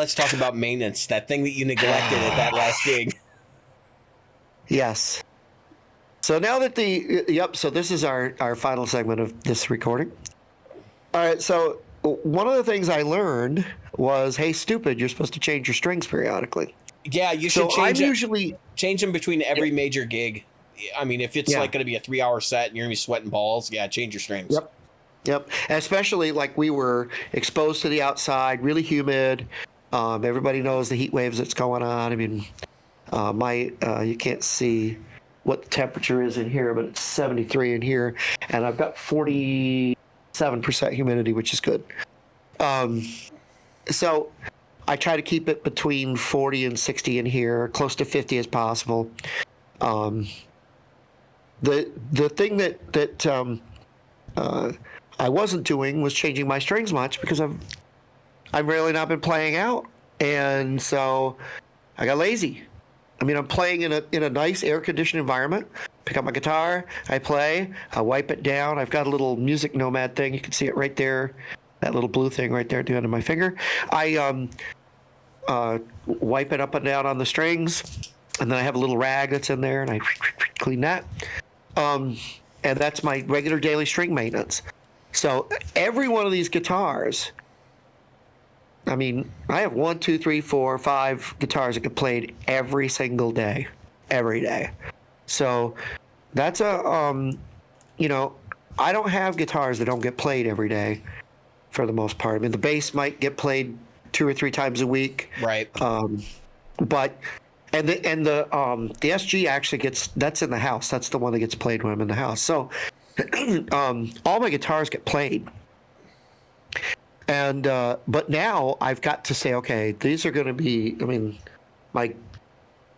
let's talk about maintenance. That thing that you neglected at that last gig. Yes. So now that so this is our final segment of this recording. All right, so one of the things I learned was, hey, stupid, you're supposed to change your strings periodically. Yeah, you should change them between every major gig. I mean, if it's like going to be a 3-hour set and you're going to be sweating balls, change your strings. Yep. And especially like we were exposed to the outside, really humid. Everybody knows the heat waves that's going on. I mean, you can't see what the temperature is in here, but it's 73 in here, and I've got 47% humidity, which is good. So I try to keep it between 40 and 60 in here, close to 50 as possible. The thing that I wasn't doing was changing my strings much because I've really not been playing out, and so I got lazy. I mean, I'm playing in a nice air-conditioned environment. Pick up my guitar, I play, I wipe it down. I've got a little Music Nomad thing. You can see it right there, that little blue thing right there at the end of my finger. I wipe it up and down on the strings, and then I have a little rag that's in there, and I clean that. And that's my regular daily string maintenance. So every one of these guitars, I mean, I have 1, 2, 3, 4, 5 guitars that get played every single day, every day. So that's I don't have guitars that don't get played every day for the most part. I mean, the bass might get played 2 or 3 times a week. Right. But the SG actually that's in the house. That's the one that gets played when I'm in the house. So all my guitars get played. And but now I've got to say, okay, these are going to be, I mean, my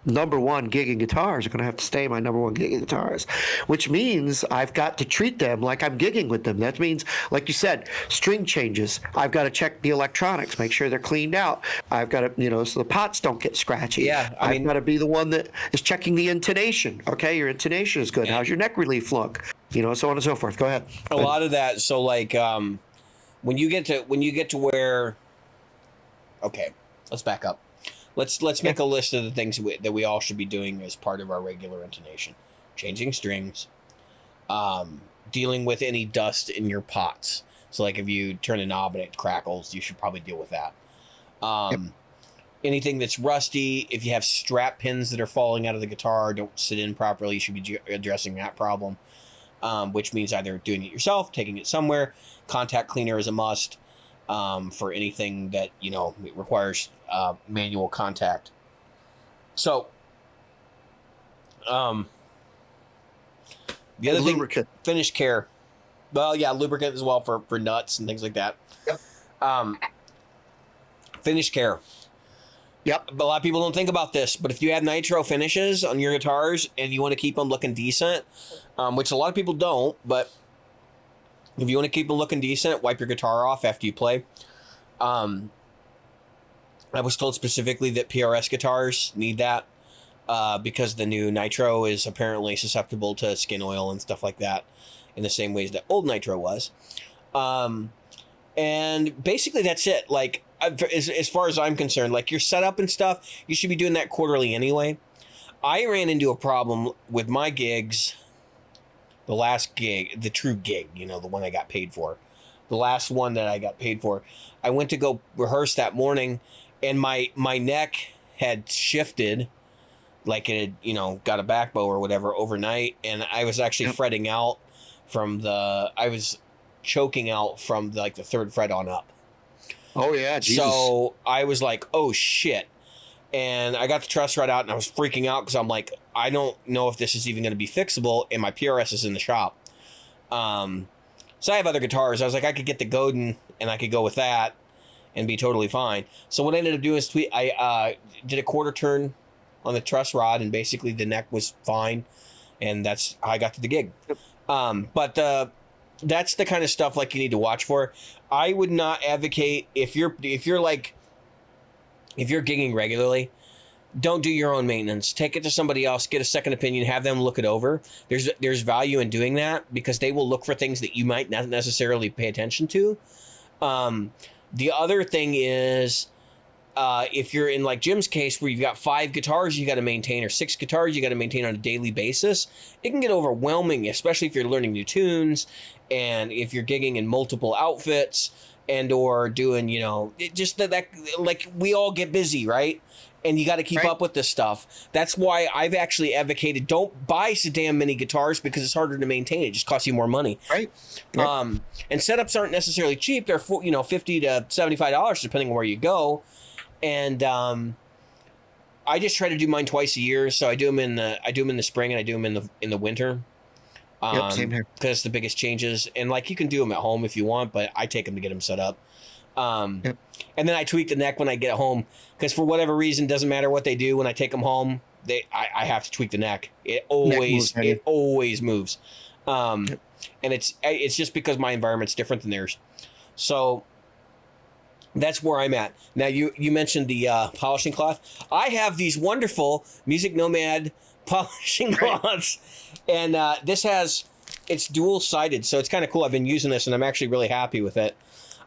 number one gigging guitars are going to have to stay my number one gigging guitars, which means I've got to treat them like I'm gigging with them. That means, like you said, string changes. I've got to check the electronics, make sure they're cleaned out. I've got to, so the pots don't get scratchy. Yeah, I've got to be the one that is checking the intonation. Okay, your intonation is good. How's your neck relief look? So on and so forth. Go ahead. A lot of that. So like, when you get to where, okay, let's back up. Let's make a list of the things that we all should be doing as part of our regular intonation. Changing strings, dealing with any dust in your pots. So like if you turn a knob and it crackles, you should probably deal with that. Anything that's rusty, if you have strap pins that are falling out of the guitar, don't sit in properly, you should be addressing that problem. Which means either doing it yourself, taking it somewhere. Contact cleaner is a must for anything that it requires manual contact. So, the other lubricant. Thing, finish care. Well, yeah, lubricant as well for nuts and things like that. Yep. Finish care. Yep. But a lot of people don't think about this, but if you have nitro finishes on your guitars and you want to keep them looking decent, which a lot of people don't, but if you want to keep them looking decent, wipe your guitar off after you play. I was told specifically that PRS guitars need that because the new nitro is apparently susceptible to skin oil and stuff like that in the same ways that old nitro was. And basically that's it. Like, as far as I'm concerned, like your setup and stuff, you should be doing that quarterly anyway. I ran into a problem with my gigs. The last gig, the true gig, the one I got paid for. The last one that I got paid for. I went to go rehearse that morning, and my neck had shifted, like it had, got a back bow or whatever overnight, and I was actually fretting out I was choking out from the 3rd fret on up. Oh yeah, Jesus. So I was like, oh shit. And I got the truss rod out and I was freaking out because I'm like, I don't know if this is even going to be fixable, and my PRS is in the shop. So I have other guitars. I was like, I could get the Godin and I could go with that and be totally fine. So what I ended up doing is I did a quarter turn on the truss rod, and basically the neck was fine, and that's how I got to the gig. But that's the kind of stuff like you need to watch for. I would not advocate if you're gigging regularly, don't do your own maintenance. Take it to somebody else, get a second opinion, have them look it over. There's value in doing that because they will look for things that you might not necessarily pay attention to. The other thing is if you're in like Jim's case where you've got 5 guitars you got to maintain or 6 guitars you got to maintain on a daily basis, it can get overwhelming, especially if you're learning new tunes and if you're gigging in multiple outfits and or doing, just that like we all get busy, right? And you got to keep up with this stuff. That's why I've actually advocated don't buy so damn many guitars because it's harder to maintain. It just costs you more money. Right. And setups aren't necessarily cheap. They're $50 to $75 depending on where you go. And I just try to do mine twice a year. So I do them in the spring and I do them in the winter. Same here. Because it's the biggest changes. And like you can do them at home if you want, but I take them to get them set up. And then I tweak the neck when I get home because for whatever reason, doesn't matter what they do when I take them home, I have to tweak the neck. It always moves. And it's just because my environment's different than theirs. So that's where I'm at. Now you mentioned the polishing cloth. I have these wonderful Music Nomad polishing cloths, and it's dual sided, so it's kind of cool. I've been using this and I'm actually really happy with it.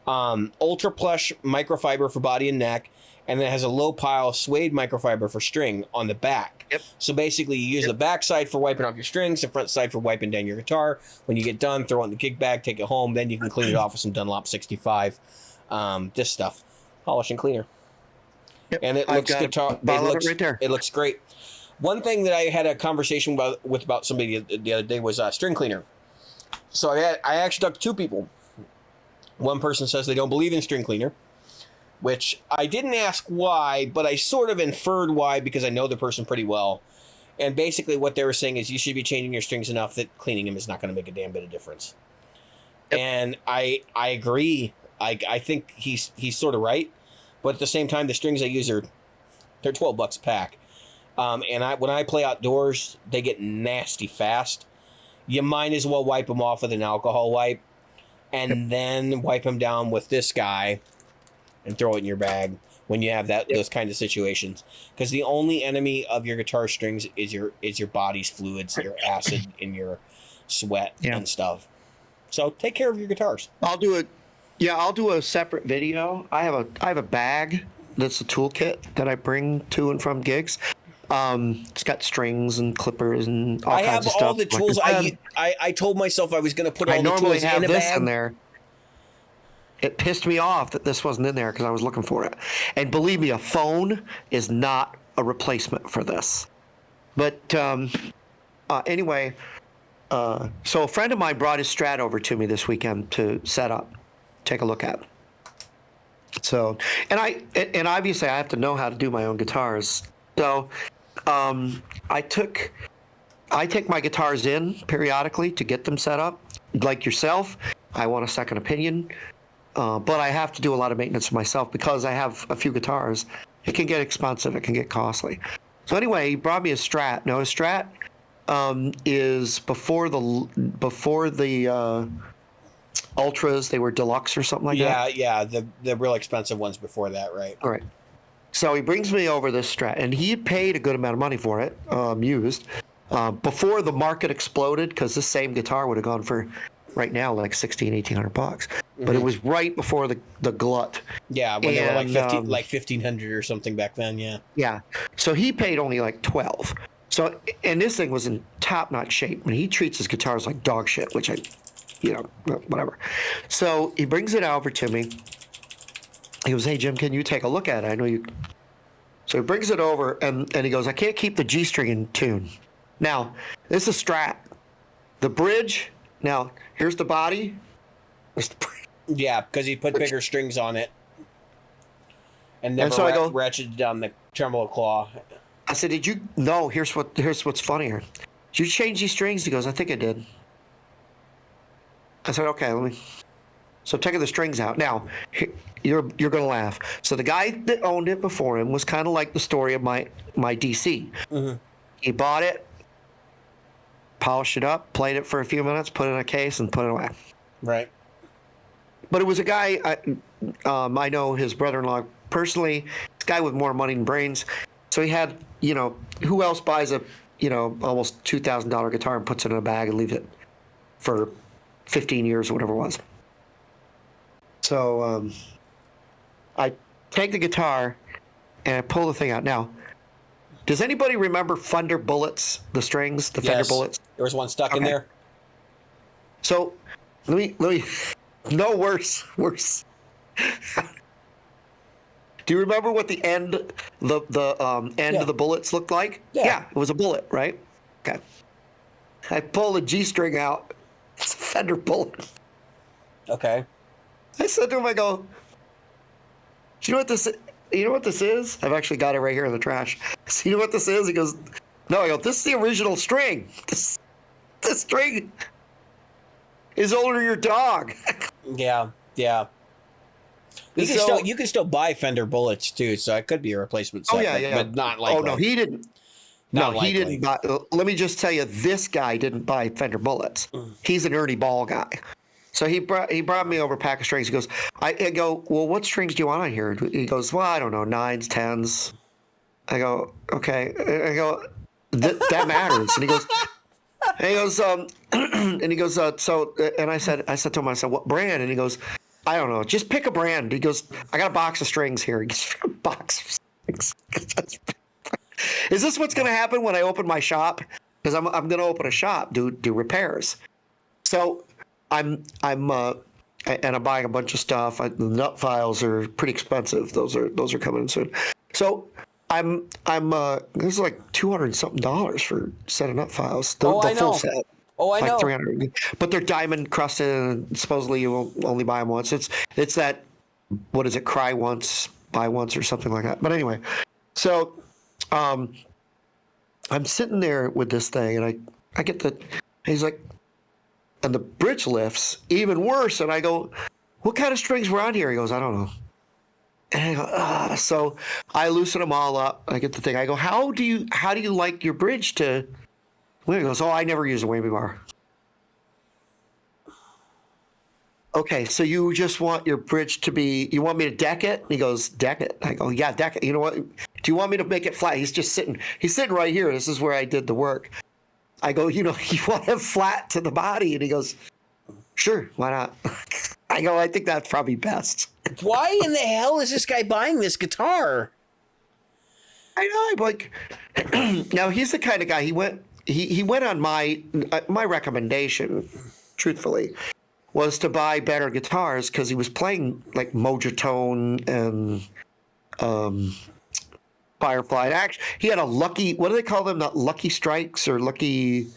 Ultra plush microfiber for body and neck, and then it has a low pile suede microfiber for string on the back. Yep. So basically you use the back side for wiping off your strings, the front side for wiping down your guitar. When you get done, throw it in the gig bag, take it home, then you can clean it off with some Dunlop 65 this stuff, polish and cleaner. Yep. And it looks right there. It looks great. One thing that I had a conversation about somebody the other day was string cleaner. So I actually talked to 2 people. One person says they don't believe in string cleaner, which I didn't ask why, but I sort of inferred why because I know the person pretty well. And basically what they were saying is you should be changing your strings enough that cleaning them is not going to make a damn bit of difference. Yep. And I agree. I think he's sort of right, but at the same time, the strings I use they're $12 a pack. And when I play outdoors, they get nasty fast. You might as well wipe them off with an alcohol wipe. And then wipe them down with this guy and throw it in your bag when you have those kinds of situations. Because the only enemy of your guitar strings is your body's fluids, your acid and your sweat and stuff. So take care of your guitars. I'll do a separate video. I have a bag that's a toolkit that I bring to and from gigs. It's got strings and clippers and all kinds of stuff. I have all the tools. I told myself I was going to put all the tools in a bag. I normally have this in there. It pissed me off that this wasn't in there because I was looking for it. And believe me, a phone is not a replacement for this. But anyway, so a friend of mine brought his Strat over to me this weekend to set up, take a look at. So, and obviously I have to know how to do my own guitars. So I take my guitars in periodically to get them set up. Like yourself, I want a second opinion, but I have to do a lot of maintenance myself because I have a few guitars. It can get expensive. It can get costly. So anyway, he brought me a Strat. Now a Strat is before the Ultras. They were deluxe or something like that. Yeah, the real expensive ones before that, right? All right. So he brings me over this Strat, and he had paid a good amount of money for it, used, before the market exploded, because this same guitar would have gone for, right now, like $1,600-$1,800. Mm-hmm. But it was right before the glut. Yeah, when they were like 1,500 or something back then, yeah. Yeah. So he paid only like $12. So, and this thing was in top-notch shape. I mean, he treats his guitars like dog shit, which whatever. So he brings it over to me. He goes, "Hey, Jim, can you take a look at it? I know you." So he brings it over, and he goes, "I can't keep the G string in tune." Now, this is a Strat. The bridge, now, here's the body. Yeah, because he put bigger strings on it. And never ratcheted down the tremolo claw. I said, "Did you?" No, here's what's funnier. Did you change these strings? He goes, "I think I did." I said, "Okay, let me." So taking the strings out. Now, you're going to laugh. So the guy that owned it before him was kind of like the story of my DC. Mm-hmm. He bought it, polished it up, played it for a few minutes, put it in a case, and put it away. Right. But it was a guy, I know his brother-in-law personally, this guy with more money than brains. So he had, who else buys a, almost $2,000 guitar and puts it in a bag and leaves it for 15 years or whatever it was. So I take the guitar, and I pull the thing out. Now, does anybody remember Fender Bullets, the strings, the Fender Yes. Bullets? There was one stuck in Okay. there. So let me no worse. Do you remember what the end end Yeah. of the bullets looked like? Yeah. It was a bullet, right? Okay. I pull the G string out. It's a Fender Bullet. Okay. I said to him, I go, "Do you know what this? You know what this is? I've actually got it right here in the trash. So you know what this is?" He goes, "No." I go, "This is the original string. This string is older than your dog." Yeah. Yeah. You can, So- you can still buy Fender Bullets too, so it could be a replacement set. Oh yeah, yeah. But not likely. Oh no, he didn't. Not No, he likely. didn't buy. Let me just tell you, this guy didn't buy Fender Bullets. He's an Ernie Ball guy. So he brought me over a pack of strings. He goes, I go, "Well, what strings do you want on here?" He goes, "Well, I don't know, 9s, 10s." I go, "Okay." I go, that matters. And he goes, and he goes, so, and I said to him, I said, "What brand?" And he goes, "I don't know, just pick a brand." He goes, "I got a box of strings here." He goes, "A box of strings." Is this what's going to happen when I open my shop? Because I'm going to open a shop, do repairs. So and I'm buying a bunch of stuff. The nut files are pretty expensive. Those are coming soon. So I'm this is like $200 something for a set of nut files. The I full know. set. Oh, I Like know. 300, but they're diamond crusted, and supposedly you will only buy them once. It's that, what is it? Cry once, buy once, or something like that. But anyway, so I'm sitting there with this thing, and I get he's like, and the bridge lifts even worse, and I go, "What kind of strings were on here?" He goes, "I don't know." And I go, so I loosen them all up. I get the thing. I go, how do you like your bridge to? He goes, "Oh, I never use a whammy bar." Okay, so you just want your bridge to be, you want me to deck it? He goes, "Deck it." I go, "Yeah, deck it." You know what? Do you want me to make it flat? He's sitting right here. This is where I did the work. I go, "You want it flat to the body?" And he goes, "Sure, why not?" I go, "I think that's probably best." Why in the hell is this guy buying this guitar? I know. I'm like, now he's the kind of guy. He went on my recommendation, truthfully, was to buy better guitars because he was playing like Mojatone and Firefly. And actually, he had a Lucky. What do they call them? Not Lucky Strikes or Lucky.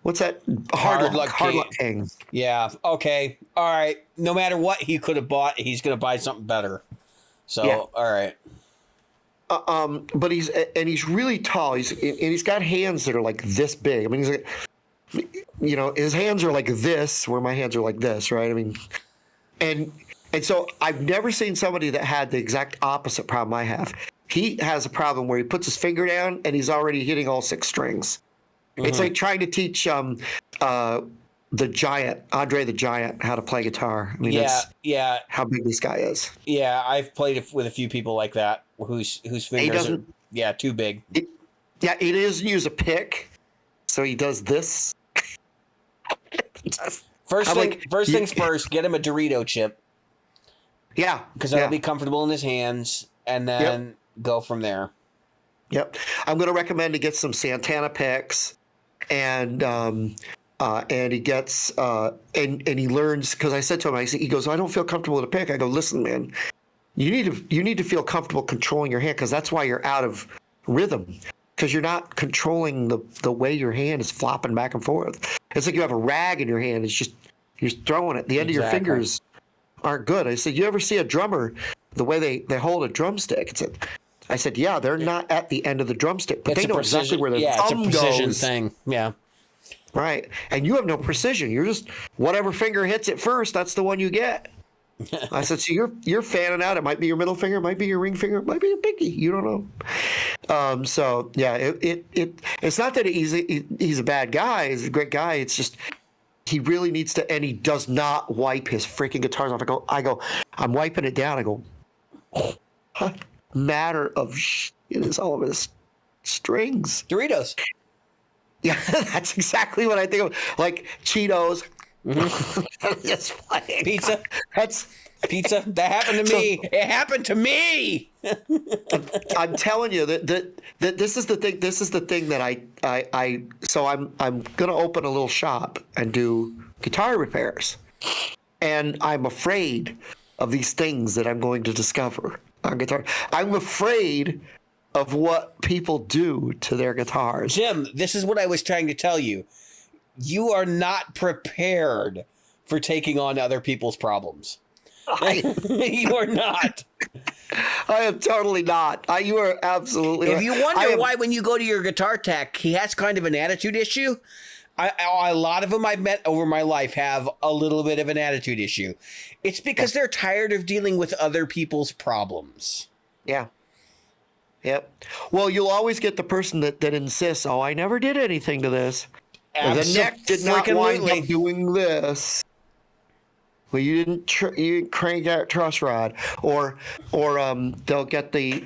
What's that? Hard Luck King. Yeah. Okay. All right. No matter what he could have bought, he's going to buy something better. So, Yeah. All right. But he's really tall. He's got hands that are like this big. I mean, he's like, his hands are like this, where my hands are like this, right? I mean, and so I've never seen somebody that had the exact opposite problem I have. He has a problem where he puts his finger down and he's already hitting all 6 strings. It's like trying to teach the Giant, Andre the Giant, how to play guitar. I mean, that's how big this guy is. Yeah, I've played with a few people like that whose fingers are too big. He doesn't use a pick, so he does this. First things first, get him a Dorito chip. Yeah. Because that'll be comfortable in his hands, and then go from there. Yep. I'm going to recommend he gets some Santana picks, and he gets and he learns, because I said to him, he goes, "I don't feel comfortable with a pick." I go, "Listen, man, you need to feel comfortable controlling your hand, because that's why you're out of rhythm, because you're not controlling the way your hand is flopping back and forth. It's like you have a rag in your hand. It's just you're throwing it. The end of your fingers aren't good." I said, "You ever see a drummer, the way they hold a drumstick?" I said, "Yeah, they're not at the end of the drumstick, but they know exactly where the thumb it's a precision goes." thing. Yeah. Right. And you have no precision. You're just, whatever finger hits it first, that's the one you get. I said, "So you're fanning out. It might be your middle finger, it might be your ring finger, it might be your pinky. You don't know." So yeah, it's not that he's a bad guy. He's a great guy. It's just he really needs to, and he does not wipe his freaking guitars off. I go, I'm wiping it down. I go, matter of it is all of his strings. Doritos. Yeah, that's exactly what I think of. Like Cheetos. Just playing. Pizza. Pizza? That happened to me. It happened to me. I'm telling you that this is the thing. This is the thing that I so I'm gonna open a little shop and do guitar repairs, and I'm afraid of these things that I'm going to discover on guitar. I'm afraid of what people do to their guitars. Jim, this is what I was trying to tell you. You are not prepared for taking on other people's problems. You are not. I am totally not. You are absolutely If right. you wonder why when you go to your guitar tech, he has kind of an attitude issue, a lot of them I've met over my life have a little bit of an attitude issue. It's because they're tired of dealing with other people's problems. Yeah. Yep. Well, you'll always get the person that insists, oh, I never did anything to this. The neck did not wind up doing this. Well, you didn't crank that truss rod, or they'll get the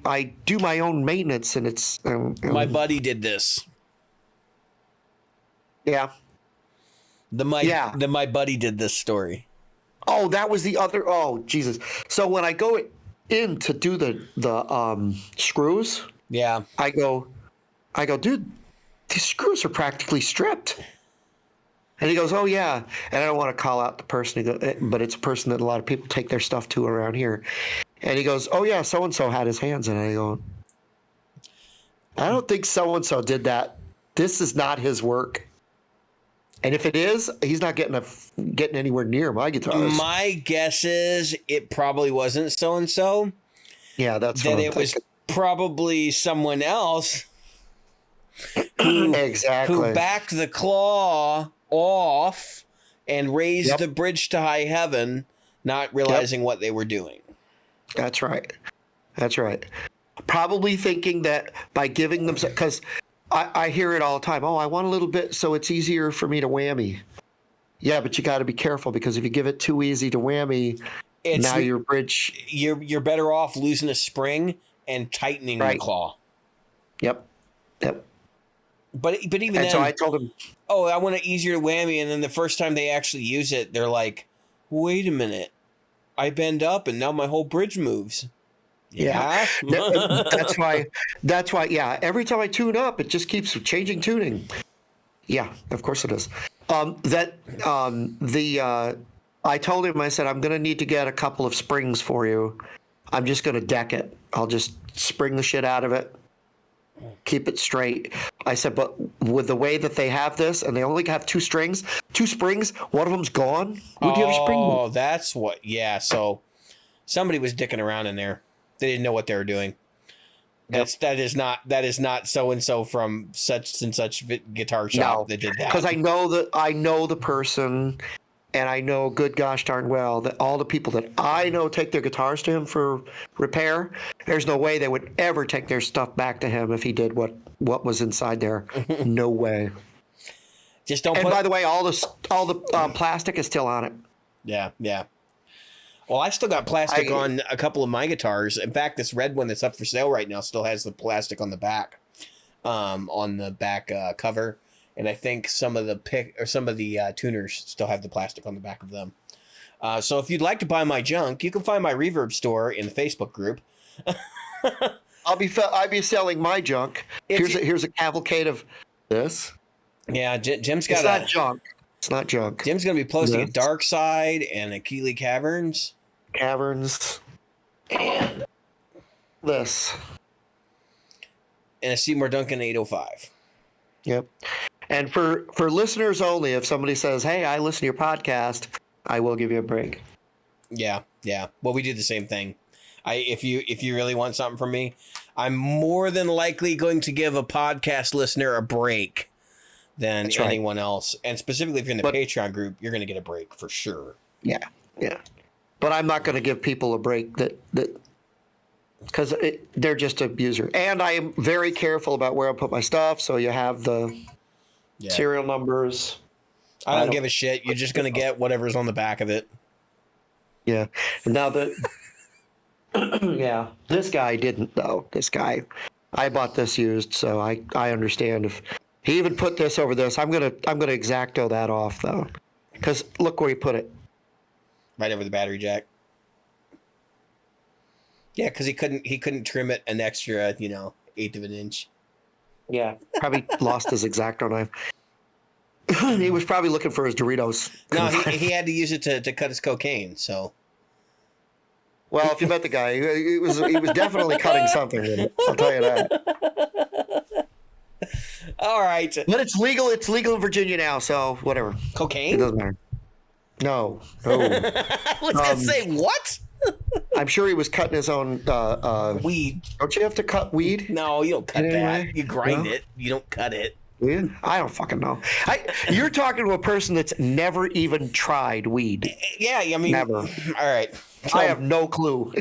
I do my own maintenance and it's my buddy did this. Yeah. My buddy did this story. Oh, that was the other. Oh, Jesus. So when I go in to do the screws, yeah, I go, dude, these screws are practically stripped. And he goes, oh, yeah. And I don't want to call out the person, but it's a person that a lot of people take their stuff to around here. And he goes, oh, yeah, so-and-so had his hands in it. I go, I don't think so-and-so did that. This is not his work. And if it is, he's not getting anywhere near my guitars. My guess is it probably wasn't so-and-so. Yeah, that's that it was probably someone else who backed the claw off and raised the bridge to high heaven, not realizing what they were doing. That's right. Probably thinking that by giving them, because I hear it all the time. Oh, I want a little bit so it's easier for me to whammy. Yeah, but you got to be careful because if you give it too easy to whammy, now your bridge. You're better off losing a spring and tightening the claw. Yep. But even then, so I told him, oh, I want it easier to whammy, and then the first time they actually use it, they're like, wait a minute, I bend up and now my whole bridge moves. Yeah. That's why. Yeah. Every time I tune up, it just keeps changing tuning. Yeah, of course it is. I told him, I said, I'm going to need to get a couple of springs for you. I'm just going to deck it. I'll just spring the shit out of it. Keep it straight. I said, but with the way that they have this, and they only have two springs, one of them's gone. Where'd you have a spring? Oh, that's what. Yeah. So somebody was dicking around in there. They didn't know what they were doing. That is not so and so from such and such guitar shop that did that. Because I know the person, and I know good gosh darn well that all the people that I know take their guitars to him for repair. There's no way they would ever take their stuff back to him if he did what was inside there. No way. Just don't. And by the way, all the plastic is still on it. Yeah. Well, I still got plastic on a couple of my guitars. In fact, this red one that's up for sale right now still has the plastic on the back, cover, and I think some of the tuners still have the plastic on the back of them. So if you'd like to buy my junk, you can find my Reverb store in the Facebook group. I'll be selling my junk. Here's a cavalcade of this. Yeah, Jim's got. It's not junk. Jim's going to be posting a Dark Side and a Keeley Caverns. And this. And a Seymour Duncan 805. Yep. And for listeners only, if somebody says, hey, I listen to your podcast, I will give you a break. Yeah. Well, we do the same thing. If you really want something from me, I'm more than likely going to give a podcast listener a break than anyone else. And specifically if you're in the Patreon group, you're going to get a break for sure. Yeah. But I'm not going to give people a break that because they're just an abuser. And I am very careful about where I put my stuff. So you have the serial numbers. I don't give a shit. You're just going to get whatever's on the back of it. Yeah. And now this guy didn't though. This guy, I bought this used. So I understand if he even put this over this, I'm going to X-Acto that off though. Because look where he put it. Right over the battery jack. Yeah, because he couldn't trim it an extra, eighth of an inch. Yeah, probably lost his X-Acto knife. He was probably looking for his Doritos. No, he had to use it to cut his cocaine. So Well, if you met the guy, he was definitely cutting something with it. I'll tell you that. all right, But it's legal. It's legal in Virginia now, so whatever. It cocaine. doesn't matter. No. I was gonna say what? I'm sure he was cutting his own Weed. Don't you have to cut weed? No, you don't cut Anyway, that. You grind no. it. You don't cut it. Yeah, I don't fucking know. You're talking to a person that's never even tried weed. Yeah, I mean, Never. All right. I have no clue.